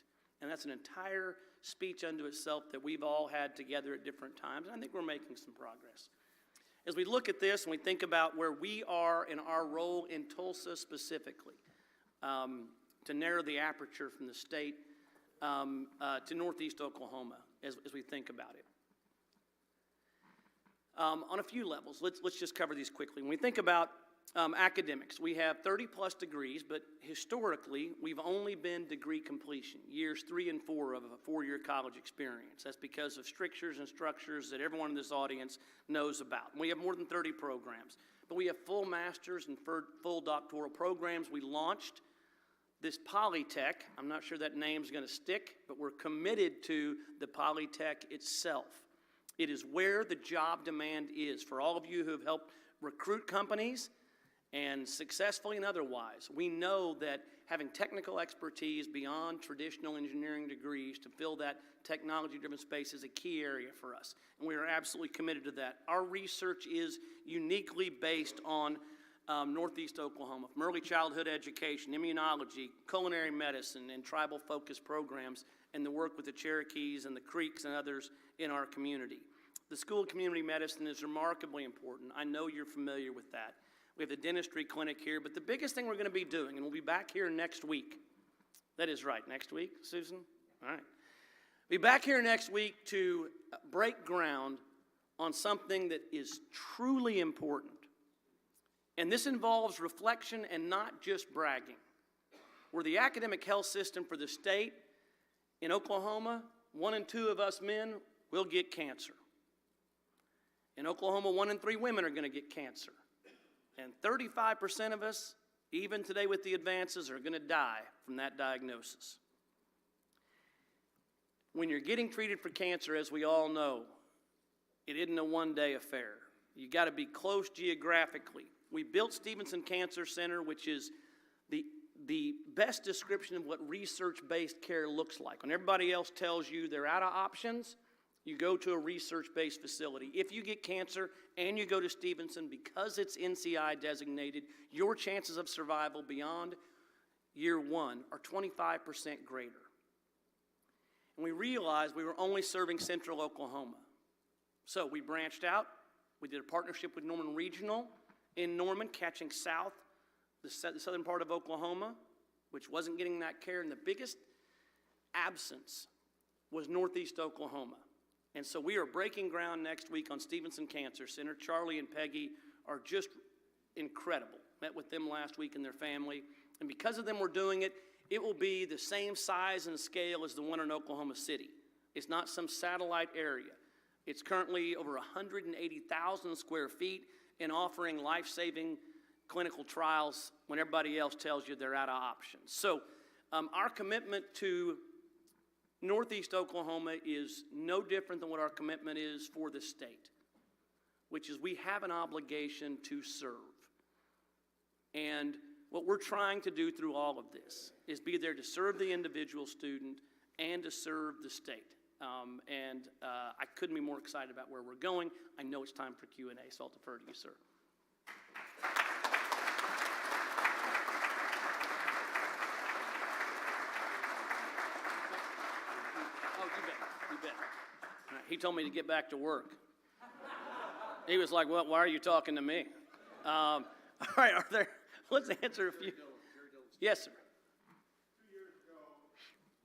And that's an entire speech unto itself that we've all had together at different times. And I think we're making some progress. As we look at this and we think about where we are in our role in Tulsa specifically, to narrow the aperture from the state to northeast Oklahoma as we think about it. On a few levels, let's just cover these quickly. When we think about academics, we have 30-plus degrees, but historically, we've only been degree completion, years 3 and 4 of a 4-year college experience. That's because of strictures and structures that everyone in this audience knows about. And we have more than 30 programs, but we have full master's and full doctoral programs. We launched this Polytech. I'm not sure that name's going to stick, but we're committed to the Polytech itself. It is where the job demand is. For all of you who have helped recruit companies, and successfully and otherwise, we know that having technical expertise beyond traditional engineering degrees to fill that technology-driven space is a key area for us, and we are absolutely committed to that. Our research is uniquely based on Northeast Oklahoma, from early childhood education, immunology, culinary medicine, and tribal-focused programs, and the work with the Cherokees and the Creeks and others in our community. The School of Community Medicine is remarkably important. I know you're familiar with that. We have the dentistry clinic here, but the biggest thing we're going to be doing, and we'll be back here next week. That is right, next week, Susan? All right. We'll be back here next week to break ground on something that is truly important. And this involves reflection and not just bragging. We're the academic health system for the state. In Oklahoma, 1 in 2 of us men will get cancer. In Oklahoma, 1 in 3 women are going to get cancer. And 35% of us, even today with the advances, are going to die from that diagnosis. When you're getting treated for cancer, as we all know, it isn't a one-day affair. You got to be close geographically. We built Stevenson Cancer Center, which is the best description of what research-based care looks like. When everybody else tells you they're out of options, you go to a research-based facility. If you get cancer and you go to Stevenson, because it's NCI designated, your chances of survival beyond year 1 are 25% greater. And we realized we were only serving central Oklahoma. So we branched out. We did a partnership with Norman Regional in Norman, catching south, the southern part of Oklahoma, which wasn't getting that care. And the biggest absence was northeast Oklahoma. And so we are breaking ground next week on Stevenson Cancer Center. Charlie and Peggy are just incredible. Met with them last week and their family. And because of them we're doing it, it will be the same size and scale as the one in Oklahoma City. It's not some satellite area. It's currently over 180,000 square feet and offering life-saving clinical trials when everybody else tells you they're out of options. So our commitment to Northeast Oklahoma is no different than what our commitment is for the state, which is we have an obligation to serve. And what we're trying to do through all of this is be there to serve the individual student and to serve the state. I couldn't be more excited about where we're going. I know it's time for Q&A, so I'll defer to you, sir. Oh, you bet. All right, he told me to get back to work. He was like, well, why are you talking to me? All right, let's answer a few. Yes, sir. 2 years ago,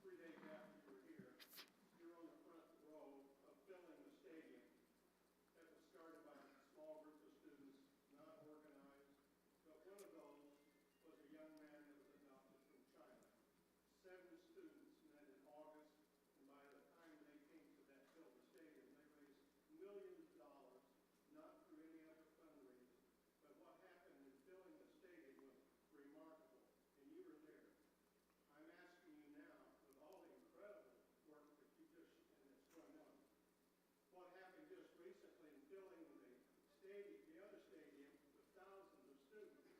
3 days after you were here, you were on the front row of filling the stadium that was started by a small group of students, not organized, but one of those was a young man that was adopted from China. 7 students met in August, and by the time they came to that fill the stadium, they raised millions of dollars, not through any other fundraising, but what happened in filling the stadium was remarkable, and you were there. I'm asking you now, with all the incredible work that you just, and that's going on, what happened just recently in filling the stadium, the other stadium, with thousands of students,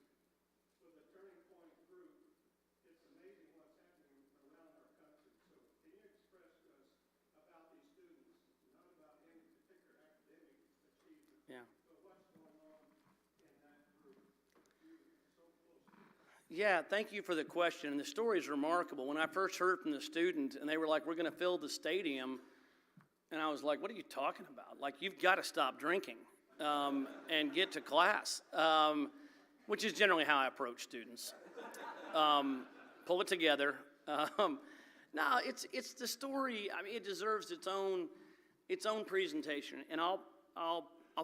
with the Turning Point group, it's amazing what's happening around our country. So can you express to us about these students, not about any particular academic achievement, Yeah. but what's going on in that group? You're so close to it. Yeah, thank you for the question. And the story is remarkable. When I first heard from the student, and they were like, we're going to fill the stadium, and I was like, what are you talking about? Like, you've got to stop drinking and get to class, which is generally how I approach students. Pull it together. No, it's the story. I mean, it deserves its own presentation, and I'll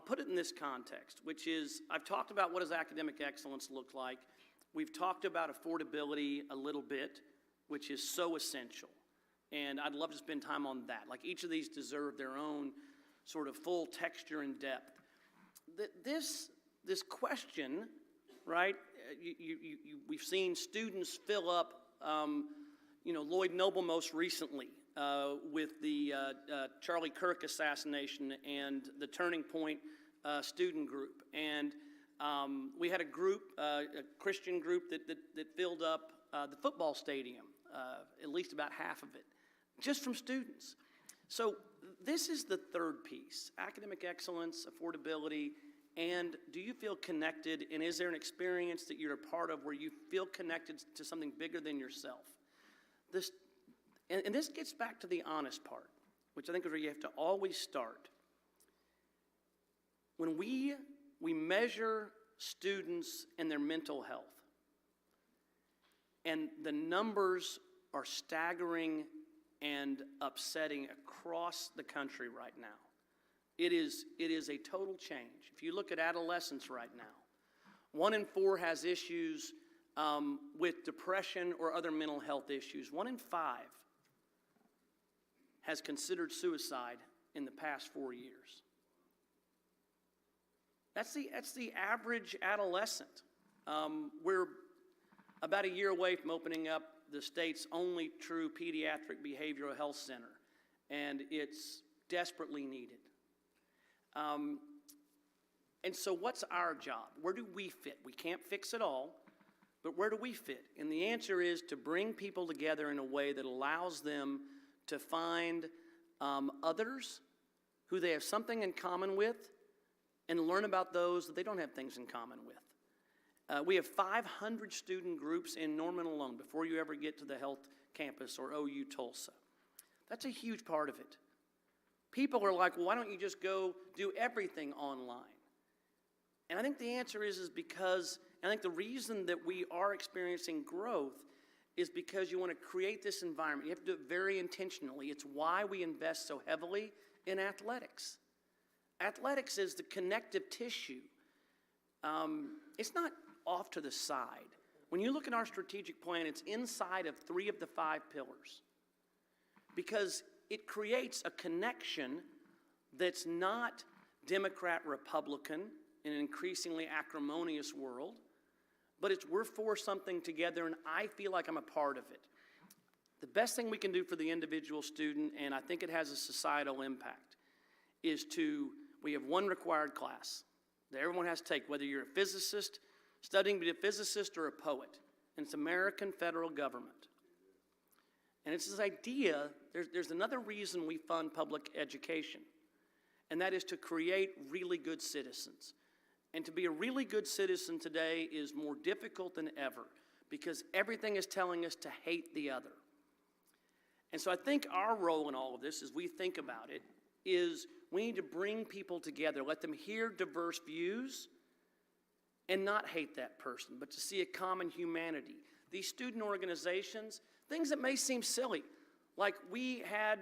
put it in this context, which is I've talked about what does academic excellence look like. We've talked about affordability a little bit, which is so essential, and I'd love to spend time on that. Like, each of these deserve their own sort of full texture and depth. This question, right? We've seen students fill up. Lloyd Noble most recently with the Charlie Kirk assassination and the Turning Point student group. And we had a group, a Christian group that filled up the football stadium, at least about half of it, just from students. So this is the third piece: academic excellence, affordability, and do you feel connected, and is there an experience that you're a part of where you feel connected to something bigger than yourself? This gets back to the honest part, which I think is where you have to always start. When we measure students and their mental health, and the numbers are staggering and upsetting across the country right now. It is a total change. If you look at adolescents right now, 1 in 4 has issues with depression or other mental health issues. 1 in 5 has considered suicide in the past 4 years. That's the average adolescent. We're about a year away from opening up the state's only true pediatric behavioral health center, and it's desperately needed. And so what's our job? Where do we fit? We can't fix it all, but where do we fit? And the answer is to bring people together in a way that allows them to find others who they have something in common with and learn about those that they don't have things in common with. We have 500 student groups in Norman alone before you ever get to the Health Campus or OU Tulsa. That's a huge part of it. People are like, well, why don't you just go do everything online? And I think the answer is because, I think the reason that we are experiencing growth is because you want to create this environment. You have to do it very intentionally. It's why we invest so heavily in athletics. Athletics is the connective tissue. It's not off to the side. When you look at our strategic plan, it's inside of 3 of the 5 pillars. Because it creates a connection that's not Democrat-Republican in an increasingly acrimonious world, but it's we're for something together, and I feel like I'm a part of it. The best thing we can do for the individual student, and I think it has a societal impact, is we have one required class that everyone has to take, whether you're a physicist, studying to be a physicist or a poet, and it's American federal government. And it's this idea, there's another reason we fund public education, and that is to create really good citizens. And to be a really good citizen today is more difficult than ever because everything is telling us to hate the other. And so I think our role in all of this, as we think about it, is we need to bring people together, let them hear diverse views, and not hate that person, but to see a common humanity. These student organizations, things that may seem silly, like we had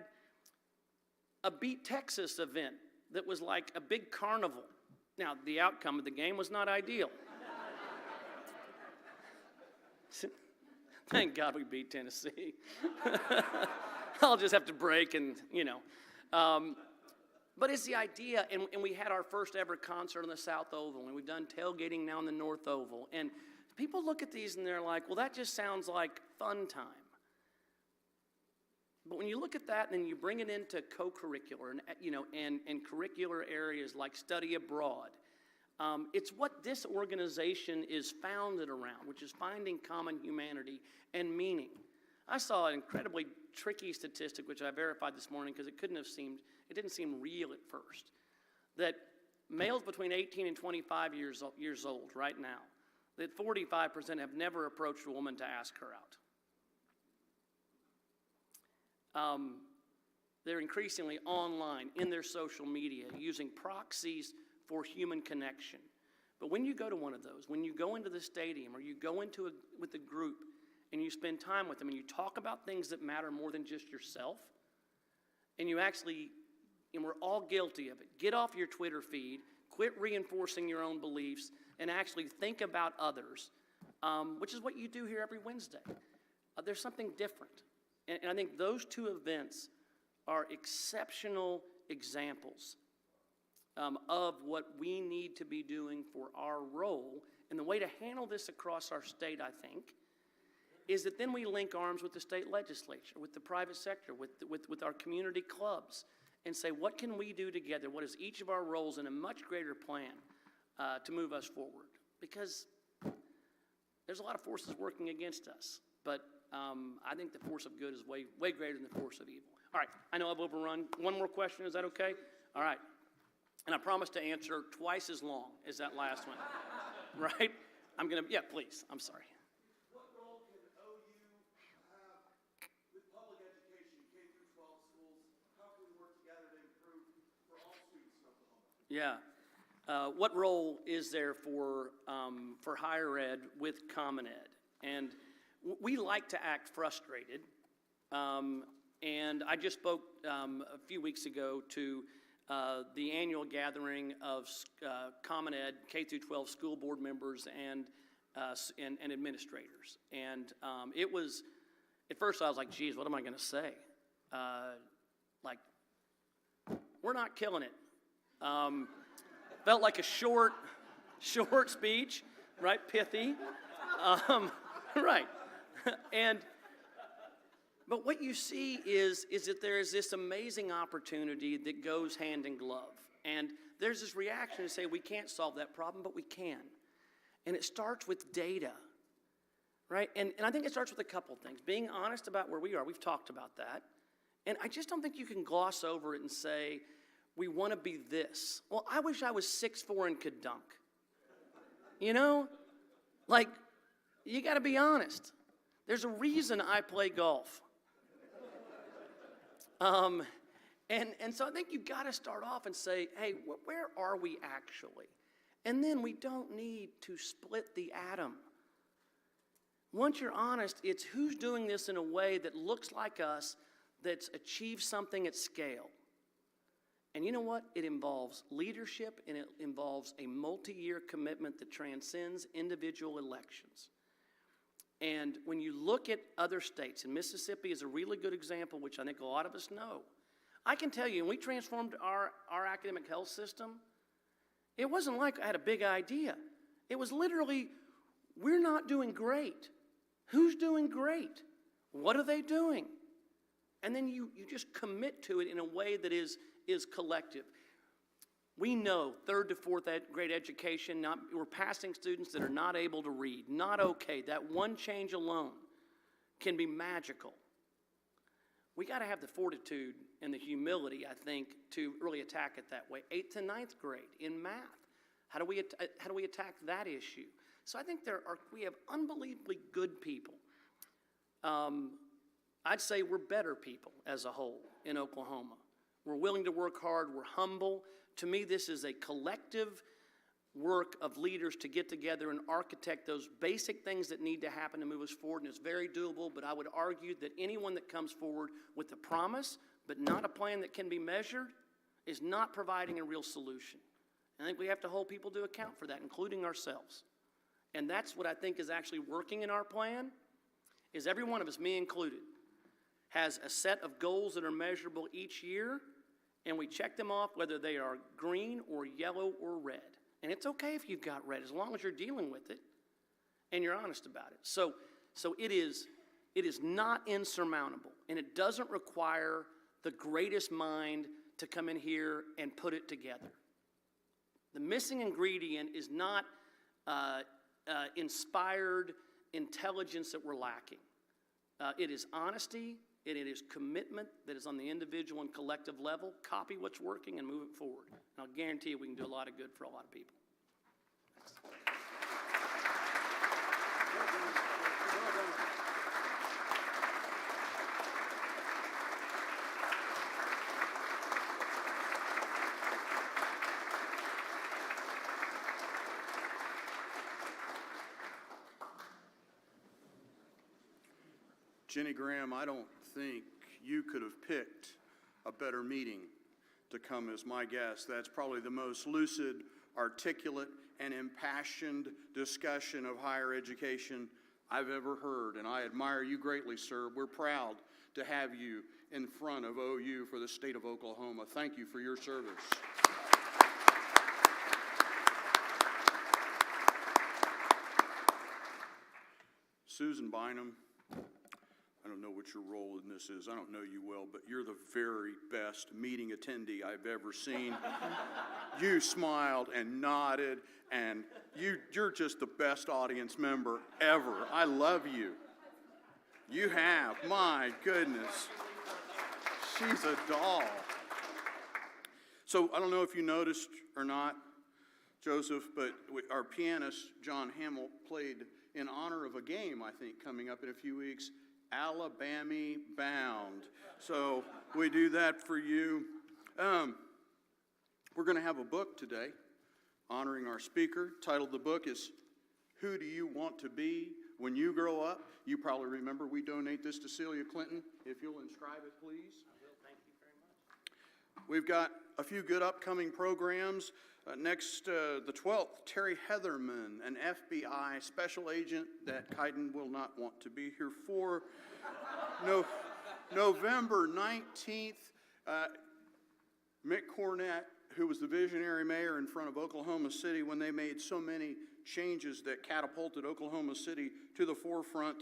a Beat Texas event that was like a big carnival. Now, the outcome of the game was not ideal. Thank God we beat Tennessee. I'll just have to break and, but it's the idea, and we had our first ever concert on the South Oval, and we've done tailgating now in the North Oval. And people look at these and they're like, well, that just sounds like fun time. But when you look at that and then you bring it into co-curricular and curricular areas like study abroad, it's what this organization is founded around, which is finding common humanity and meaning. I saw an incredibly tricky statistic, which I verified this morning because it didn't seem real at first, that males between 18 and 25 years old right now, that 45% have never approached a woman to ask her out. They're increasingly online in their social media using proxies for human connection. But when you go to one of those, when you go into the stadium or you go with a group and you spend time with them and you talk about things that matter more than just yourself, and we're all guilty of it. Get off your Twitter feed, quit reinforcing your own beliefs, and actually think about others, which is what you do here every Wednesday. There's something different. And I think those 2 events are exceptional examples of what we need to be doing for our role. And the way to handle this across our state, I think, is that then we link arms with the state legislature, with the private sector, with our community clubs, and say, what can we do together? What is each of our roles in a much greater plan to move us forward? Because there's a lot of forces working against us, but I think the force of good is way, way greater than the force of evil. All right, I know I've overrun. One more question, is that okay? All right. And I promise to answer twice as long as that last one, right? Please, I'm sorry. What role can OU have with public education, K-12 schools? How can we work together to improve for all students in Oklahoma? Yeah. What role is there for higher ed with Common Ed? And we like to act frustrated. And I just spoke a few weeks ago to the annual gathering of Common Ed K-12 school board members and administrators. And it was, at first I was like, geez, what am I going to say? We're not killing it. Felt like a short speech, right? Pithy. Right. But what you see is that there is this amazing opportunity that goes hand in glove. And there's this reaction to say we can't solve that problem, but we can. And it starts with data, right? And I think it starts with a couple things. Being honest about where we are. We've talked about that. And I just don't think you can gloss over it and say, we want to be this. Well, I wish I was 6'4" and could dunk. You know? Like, you got to be honest. There's a reason I play golf. And so I think you've got to start off and say, hey, where are we actually? And then we don't need to split the atom. Once you're honest, it's who's doing this in a way that looks like us, that's achieved something at scale. And you know what? It involves leadership, and it involves a multi-year commitment that transcends individual elections. And when you look at other states, and Mississippi is a really good example, which I think a lot of us know. I can tell you, when we transformed our academic health system, it wasn't like I had a big idea. It was literally, we're not doing great. Who's doing great? What are they doing? And then you just commit to it in a way that is collective. We know third to fourth grade education, we're passing students that are not able to read. Not okay. That one change alone can be magical. We got to have the fortitude and the humility, I think, to really attack it that way. 8th to 9th grade in math. How do we attack that issue? So I think we have unbelievably good people. I'd say we're better people as a whole in Oklahoma. We're willing to work hard. We're humble. To me, this is a collective work of leaders to get together and architect those basic things that need to happen to move us forward, and it's very doable, but I would argue that anyone that comes forward with a promise, but not a plan that can be measured, is not providing a real solution. I think we have to hold people to account for that, including ourselves. And that's what I think is actually working in our plan, is every one of us, me included, has a set of goals that are measurable each year, and we check them off whether they are green or yellow or red. And it's okay if you've got red, as long as you're dealing with it and you're honest about it. So it is not insurmountable, and it doesn't require the greatest mind to come in here and put it together. The missing ingredient is not inspired intelligence that we're lacking. It is honesty, and it is commitment that is on the individual and collective level. Copy what's working and move it forward. And I'll guarantee you we can do a lot of good for a lot of people. Jenny Graham, I don't think you could have picked a better meeting to come as my guest. That's probably the most lucid, articulate, and impassioned discussion of higher education I've ever heard, and I admire you greatly, sir. We're proud to have you in front of OU for the state of Oklahoma. Thank you for your service. Susan Bynum, I don't know what your role in this is. I don't know you well, but you're the very best meeting attendee I've ever seen. You smiled and nodded, and you're just the best audience member ever. I love you. You have. My goodness. She's a doll. So I don't know if you noticed or not, Joseph, but our pianist, John Hamill, played in honor of a game, I think, coming up in a few weeks, Alabama Bound. So we do that for you. We're going to have a book today honoring our speaker. Title of the book is Who Do You Want to Be When You Grow Up? You probably remember we donate this to Celia Clinton. If you'll inscribe it, please. I will. Thank you very much. We've got a few good upcoming programs. Next, the 12th, Terry Heatherman, an FBI special agent that Kiden will not want to be here for. November 19th, Mick Cornett, who was the visionary mayor in front of Oklahoma City when they made so many changes that catapulted Oklahoma City to the forefront.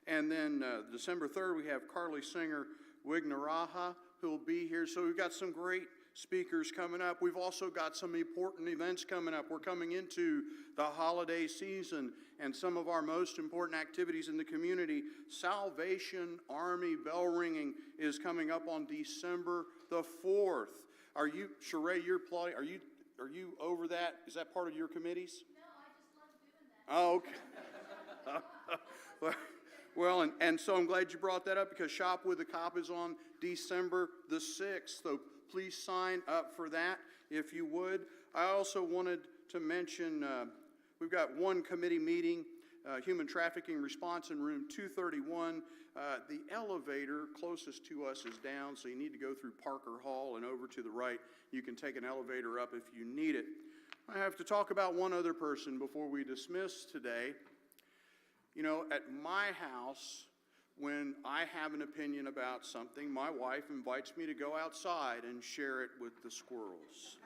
And then December 3rd, we have Carly Singer Wignaraha, who will be here. So we've got some great speakers coming up. We've also got some important events coming up. We're coming into the holiday season, and some of our most important activities in the community. Salvation Army bell ringing is coming up on December the 4th. Are you, Sheree, you're applauding, are you over that? Is that part of your committees? No, I just love doing that. Oh, okay. Well, and so I'm glad you brought that up because Shop with a Cop is on December the 6th, so please sign up for that if you would. I also wanted to mention we've got one committee meeting, Human Trafficking Response in room 231. The elevator closest to us is down, so you need to go through Parker Hall and over to the right. You can take an elevator up if you need it. I have to talk about one other person before we dismiss today. You know, at my house, when I have an opinion about something, my wife invites me to go outside and share it with the squirrels.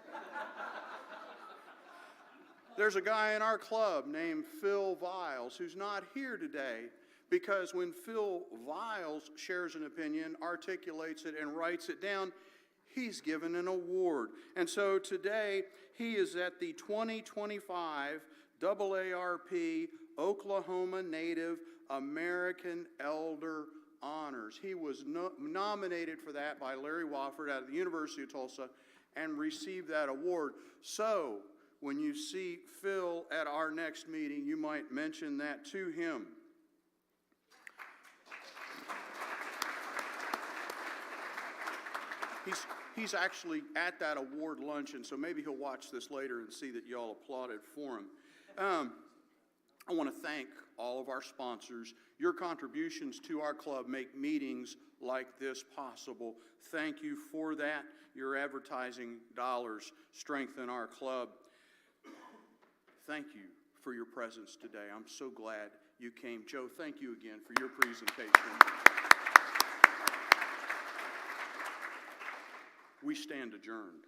There's a guy in our club named Phil Viles who's not here today because when Phil Viles shares an opinion, articulates it, and writes it down, he's given an award. And so today, he is at the 2025 AARP Oklahoma Native American Elder Honors. He was nominated for that by Larry Wofford out of the University of Tulsa and received that award. So, when you see Phil at our next meeting, you might mention that to him. He's actually at that award luncheon, so maybe he'll watch this later and see that y'all applauded for him. I want to thank all of our sponsors. Your contributions to our club make meetings like this possible. Thank you for that. Your advertising dollars strengthen our club. Thank you for your presence today. I'm so glad you came. Joe, thank you again for your presentation. We stand adjourned.